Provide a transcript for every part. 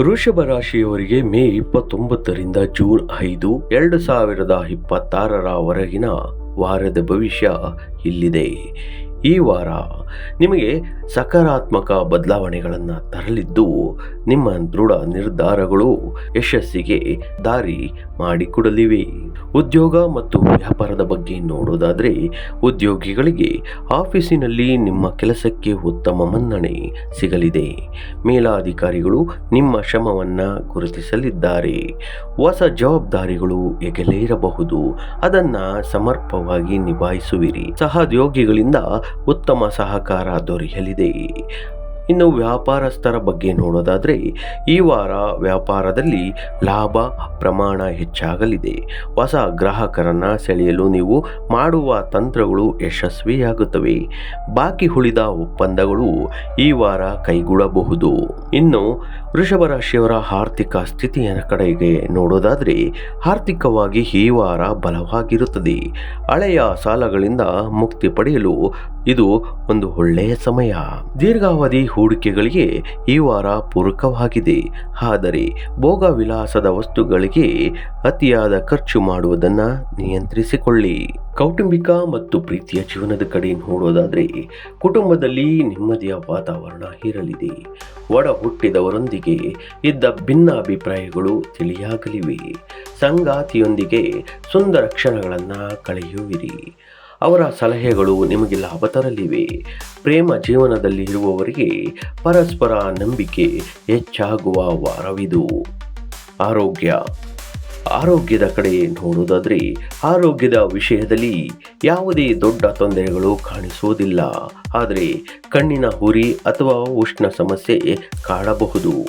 ವೃಷಭ ರಾಶಿಯವರಿಗೆ ಮೇ 29ರಿಂದ ಜೂನ್ 5, 2026 ವಾರದ ಭವಿಷ್ಯ ಇಲ್ಲಿದೆ. ಈ ವಾರ ನಿಮಗೆ ಸಕಾರಾತ್ಮಕ ಬದಲಾವಣೆಗಳನ್ನು ತರಲಿದ್ದು, ನಿಮ್ಮ ದೃಢ ನಿರ್ಧಾರಗಳು ಯಶಸ್ಸಿಗೆ ದಾರಿ ಮಾಡಿಕೊಡಲಿವೆ. ಉದ್ಯೋಗ ಮತ್ತು ವ್ಯಾಪಾರದ ಬಗ್ಗೆ ನೋಡೋದಾದರೆ, ಉದ್ಯೋಗಿಗಳಿಗೆ ಆಫೀಸಿನಲ್ಲಿ ನಿಮ್ಮ ಕೆಲಸಕ್ಕೆ ಉತ್ತಮ ಮನ್ನಣೆ ಸಿಗಲಿದೆ. ಮೇಲಾಧಿಕಾರಿಗಳು ನಿಮ್ಮ ಶ್ರಮವನ್ನು ಗುರುತಿಸಲಿದ್ದಾರೆ. ಹೊಸ ಜವಾಬ್ದಾರಿಗಳು ಹೆಗಲೇರಬಹುದು, ಅದನ್ನು ಸಮರ್ಪಕವಾಗಿ ನಿಭಾಯಿಸುವಿರಿ. ಸಹೋದ್ಯೋಗಿಗಳಿಂದ ಉತ್ತಮ ಸಹಕಾರ ದೊರೆಯಲಿದೆ. ಇನ್ನು ವ್ಯಾಪಾರಸ್ಥರ ಬಗ್ಗೆ ನೋಡೋದಾದರೆ, ಈ ವಾರ ವ್ಯಾಪಾರದಲ್ಲಿ ಲಾಭ ಪ್ರಮಾಣ ಹೆಚ್ಚಾಗಲಿದೆ. ಹೊಸ ಗ್ರಾಹಕರನ್ನು ಸೆಳೆಯಲು ನೀವು ಮಾಡುವ ತಂತ್ರಗಳು ಯಶಸ್ವಿಯಾಗುತ್ತವೆ. ಬಾಕಿ ಉಳಿದ ಒಪ್ಪಂದಗಳು ಈ ವಾರ ಕೈಗೂಡಬಹುದು. ಇನ್ನು ವೃಷಭ ರಾಶಿಯವರ ಆರ್ಥಿಕ ಸ್ಥಿತಿಯ ಕಡೆಗೆ ನೋಡೋದಾದರೆ, ಆರ್ಥಿಕವಾಗಿ ಈ ವಾರ ಬಲವಾಗಿರುತ್ತದೆ. ಹಳೆಯ ಸಾಲಗಳಿಂದ ಮುಕ್ತಿ ಪಡೆಯಲು ಇದು ಒಂದು ಒಳ್ಳೆಯ ಸಮಯ. ದೀರ್ಘಾವಧಿ ಹೂಡಿಕೆಗಳಿಗೆ ಈ ವಾರ ಪೂರಕವಾಗಿದೆ. ಆದರೆ ಭೋಗ ವಿಲಾಸದ ವಸ್ತುಗಳಿಗೆ ಅತಿಯಾದ ಖರ್ಚು ಮಾಡುವುದನ್ನು ನಿಯಂತ್ರಿಸಿಕೊಳ್ಳಿ. ಕೌಟುಂಬಿಕ ಮತ್ತು ಪ್ರೀತಿಯ ಜೀವನದ ಕಡೆ ನೋಡೋದಾದರೆ, ಕುಟುಂಬದಲ್ಲಿ ನೆಮ್ಮದಿಯ ವಾತಾವರಣ ಇರಲಿದೆ. ಒಡ ಹುಟ್ಟಿದವರೊಂದಿಗೆ ಇದ್ದ ಭಿನ್ನಾಭಿಪ್ರಾಯಗಳು ತಿಳಿಯಾಗಲಿವೆ. ಸಂಗಾತಿಯೊಂದಿಗೆ ಸುಂದರ ಕ್ಷಣಗಳನ್ನು ಕಳೆಯುವಿರಿ. ಅವರ ಸಲಹೆಗಳು ನಿಮಗೆ ಲಾಭ ತರಲಿವೆ. ಪ್ರೇಮ ಜೀವನದಲ್ಲಿ ಇರುವವರಿಗೆ ಪರಸ್ಪರ ನಂಬಿಕೆ ಹೆಚ್ಚಾಗುವ ವಾರವಿದು. ಆರೋಗ್ಯದ ಕಡೆ ನೋಡುವುದಾದರೆ, ಆರೋಗ್ಯದ ವಿಷಯದಲ್ಲಿ ಯಾವುದೇ ದೊಡ್ಡ ತೊಂದರೆಗಳು ಕಾಣಿಸುವುದಿಲ್ಲ. ಆದರೆ ಕಣ್ಣಿನ ಉರಿ ಅಥವಾ ಉಷ್ಣ ಸಮಸ್ಯೆ ಕಾಡಬಹುದು.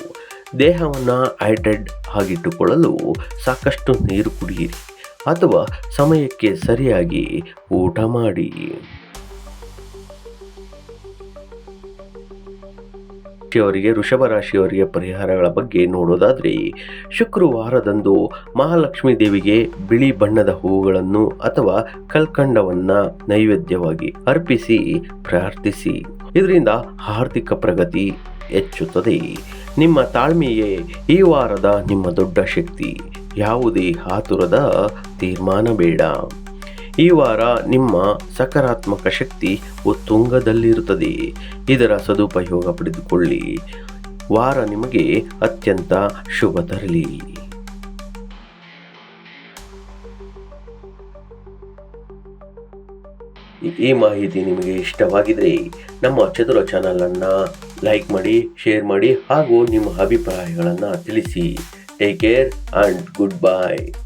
ದೇಹವನ್ನು ಹೈಡ್ರೇಟ್ ಆಗಿಟ್ಟುಕೊಳ್ಳಲು ಸಾಕಷ್ಟು ನೀರು ಕುಡಿಯಿರಿ ಅಥವಾ ಸಮಯಕ್ಕೆ ಸರಿಯಾಗಿ ಊಟ ಮಾಡಿ. ವೃಷಭ ರಾಶಿಯವರಿಗೆ ಪರಿಹಾರಗಳ ಬಗ್ಗೆ ನೋಡೋದಾದರೆ, ಶುಕ್ರವಾರದಂದು ಮಹಾಲಕ್ಷ್ಮೀ ದೇವಿಗೆ ಬಿಳಿ ಬಣ್ಣದ ಹೂವುಗಳನ್ನು ಅಥವಾ ಕಲ್ಕಂಡವನ್ನು ನೈವೇದ್ಯವಾಗಿ ಅರ್ಪಿಸಿ ಪ್ರಾರ್ಥಿಸಿ. ಇದರಿಂದ ಆರ್ಥಿಕ ಪ್ರಗತಿ ಹೆಚ್ಚುತ್ತದೆ. ನಿಮ್ಮ ತಾಳ್ಮೆಯೇ ಈ ವಾರದ ನಿಮ್ಮ ದೊಡ್ಡ ಶಕ್ತಿ. ಯಾವುದೇ ಆತುರದ ತೀರ್ಮಾನ ಬೇಡ. ಈ ವಾರ ನಿಮ್ಮ ಸಕಾರಾತ್ಮಕ ಶಕ್ತಿ ಉತ್ತುಂಗದಲ್ಲಿರುತ್ತದೆ. ಇದರ ಸದುಪಯೋಗ ಪಡೆದುಕೊಳ್ಳಿ. ವಾರ ನಿಮಗೆ ಅತ್ಯಂತ ಶುಭ ತರಲಿ. ಈ ಮಾಹಿತಿ ನಿಮಗೆ ಇಷ್ಟವಾಗಿದ್ರೆ ನಮ್ಮ ಚತುರ ಚಾನಲನ್ನು ಲೈಕ್ ಮಾಡಿ, ಶೇರ್ ಮಾಡಿ ಹಾಗೂ ನಿಮ್ಮ ಅಭಿಪ್ರಾಯಗಳನ್ನು ತಿಳಿಸಿ. Take care and good bye.